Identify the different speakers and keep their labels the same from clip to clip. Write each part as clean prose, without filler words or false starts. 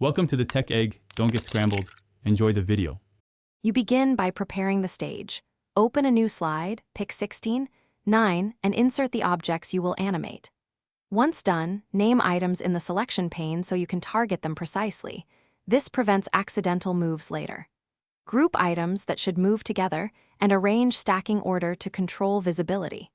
Speaker 1: Welcome to the Tech Egg. Don't get scrambled. Enjoy the video.
Speaker 2: You begin by preparing the stage. Open a new slide, pick 16, 9, and insert the objects you will animate. Once done, name items in the selection pane so you can target them precisely. This prevents accidental moves later. Group items that should move together and arrange stacking order to control visibility.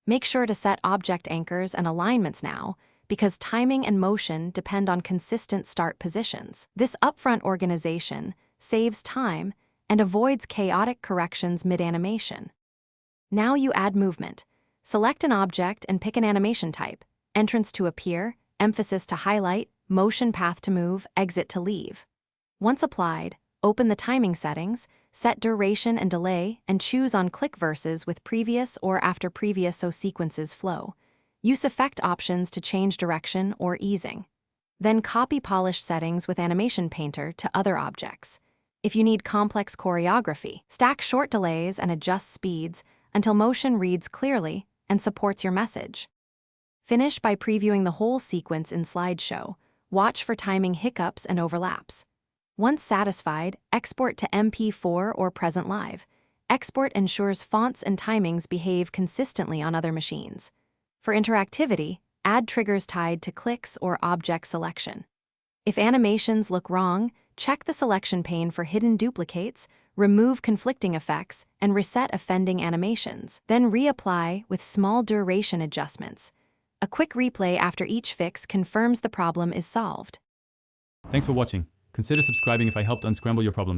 Speaker 2: Make sure to set object anchors and alignments now, because timing and motion depend on consistent start positions. This upfront organization saves time and avoids chaotic corrections mid-animation. Now you add movement. Select an object and pick an animation type: entrance to appear, emphasis to highlight, motion path to move, exit to leave. Once applied, open the timing settings, set duration and delay, and choose on click verses with previous or after previous so sequences flow. Use effect options to change direction or easing. Then copy polish settings with Animation Painter to other objects. If you need complex choreography, stack short delays and adjust speeds until motion reads clearly and supports your message. Finish by previewing the whole sequence in slideshow. Watch for timing hiccups and overlaps. Once satisfied, export to MP4 or Present Live. Export ensures fonts and timings behave consistently on other machines. For interactivity, add triggers tied to clicks or object selection. If animations look wrong, check the selection pane for hidden duplicates, remove conflicting effects, and reset offending animations. Then reapply with small duration adjustments. A quick replay after each fix confirms the problem is solved.
Speaker 1: Thanks for watching. Consider subscribing if I helped unscramble your problems.